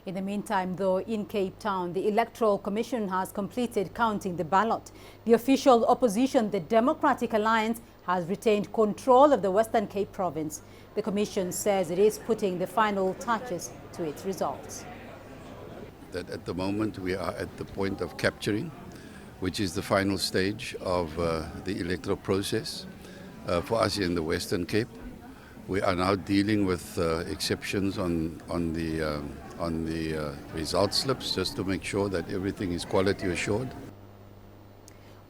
In the meantime, though, in Cape Town, the Electoral Commission has completed counting the ballot. The official opposition, the Democratic Alliance, has retained control of the Western Cape province. The Commission says it is putting the final touches to its results. That at the moment we are at the point of capturing, which is the final stage of the electoral process for us in the Western Cape. We are now dealing with exceptions on the result slips, just to make sure that everything is quality assured.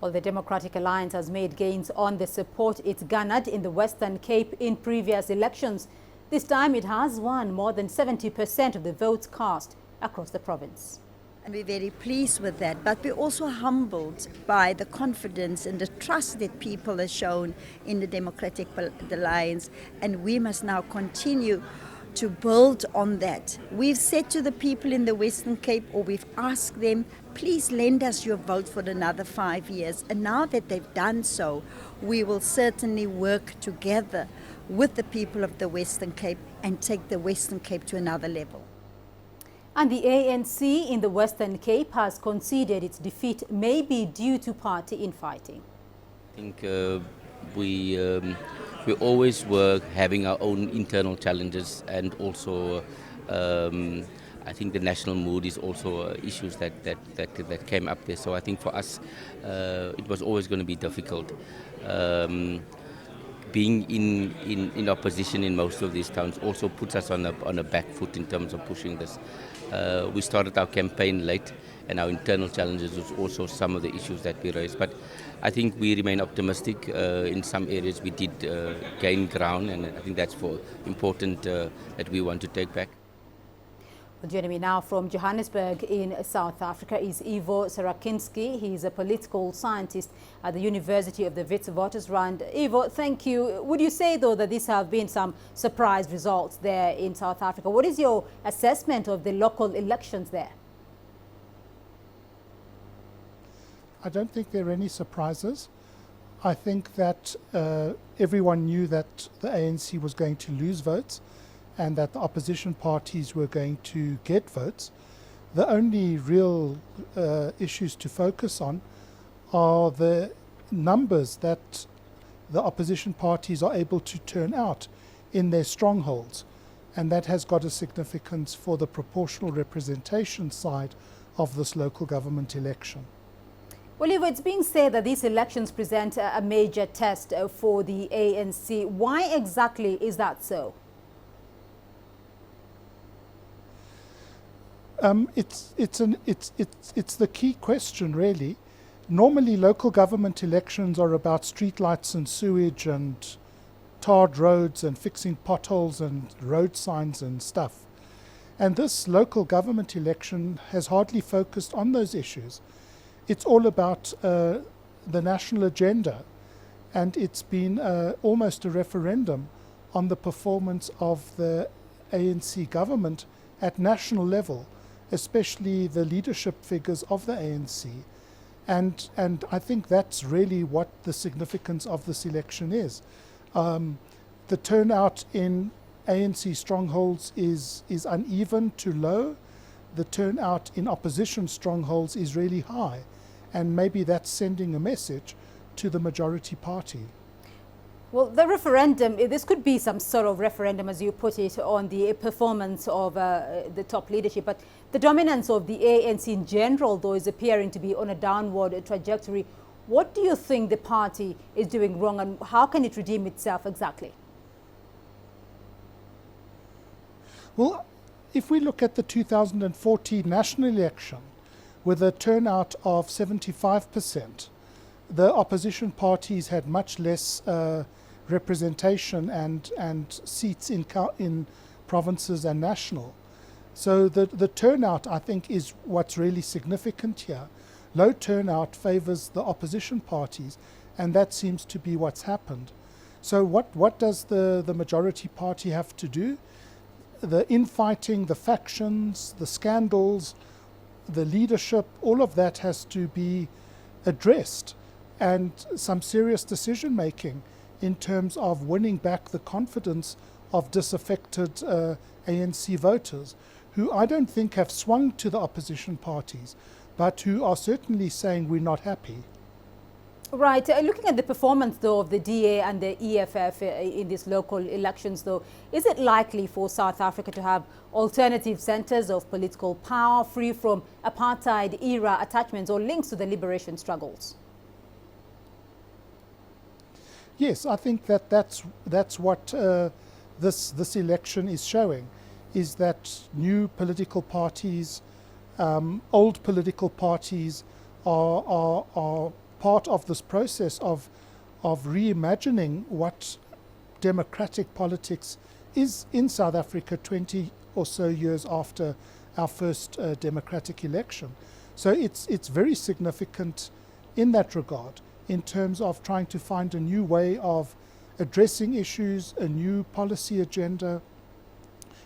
Well, the Democratic Alliance has made gains on the support it's garnered in the Western Cape in previous elections. This time it has won more than 70% of the votes cast across the province. And we're very pleased with that, but we're also humbled by the confidence and the trust that people have shown in the Democratic Alliance, and we must now continue to build on that. We've said to the people in the Western Cape, or we've asked them, please lend us your vote for another 5 years. And now that they've done so, we will certainly work together with the people of the Western Cape and take the Western Cape to another level. And the ANC in the Western Cape has conceded its defeat may be due to party infighting. I think we always were having our own internal challenges, and also I think the national mood is also issues that came up there. So I think for us it was always going to be difficult. Being in opposition in most of these towns also puts us on a back foot in terms of pushing this. We started our campaign late, and our internal challenges was also some of the issues that we raised. But I think we remain optimistic. In some areas we did gain ground, and I think that's important that we want to take back. Well, joining me now from Johannesburg in South Africa is Ivo Sarakinski. He's a political scientist at the University of the Witwatersrand. Ivo, thank you. Would you say, though, that these have been some surprise results there in South Africa? What is your assessment of the local elections there? I don't think there are any surprises. I think that everyone knew that the ANC was going to lose votes and that the opposition parties were going to get votes. The only real issues to focus on are the numbers that the opposition parties are able to turn out in their strongholds. And that has got a significance for the proportional representation side of this local government election. Well, Ivo, it's being said that these elections present a major test for the ANC. Why exactly is that so? It's the key question, really. Normally, local government elections are about streetlights and sewage and tarred roads and fixing potholes and road signs and stuff. And this local government election has hardly focused on those issues. It's all about the national agenda, and it's been almost a referendum on the performance of the ANC government at national level, especially the leadership figures of the ANC. And I think that's really what the significance of this election is. The turnout in ANC strongholds is uneven to low. The turnout in opposition strongholds is really high. And maybe that's sending a message to the majority party. Well, the referendum, this could be some sort of referendum, as you put it, on the performance of the top leadership. But the dominance of the ANC in general, though, is appearing to be on a downward trajectory. What do you think the party is doing wrong, and how can it redeem itself exactly? Well, if we look at the 2014 national election, with a turnout of 75%, the opposition parties had much less representation and seats in provinces and national. So the turnout, I think, is what's really significant here. Low turnout favors the opposition parties, and that seems to be what's happened. So what does the majority party have to do? The infighting, the factions, the scandals, the leadership, all of that has to be addressed, and some serious decision making in terms of winning back the confidence of disaffected ANC voters. who I don't think have swung to the opposition parties, but who are certainly saying we're not happy. Right. Looking at the performance, though, of the DA and the EFF in these local elections, though, is it likely for South Africa to have alternative centers of political power free from apartheid-era attachments or links to the liberation struggles? Yes, I think that's what this election is showing, is that new political parties, old political parties are part of this process of reimagining what democratic politics is in South Africa 20 or so years after our first democratic election. So it's very significant in that regard, in terms of trying to find a new way of addressing issues, a new policy agenda,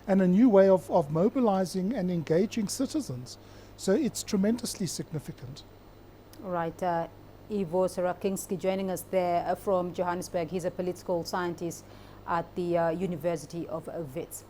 and a new way of mobilizing and engaging citizens. So it's tremendously significant. Right. Ivo Sarakinski joining us there from Johannesburg. He's a political scientist at the University of Wits.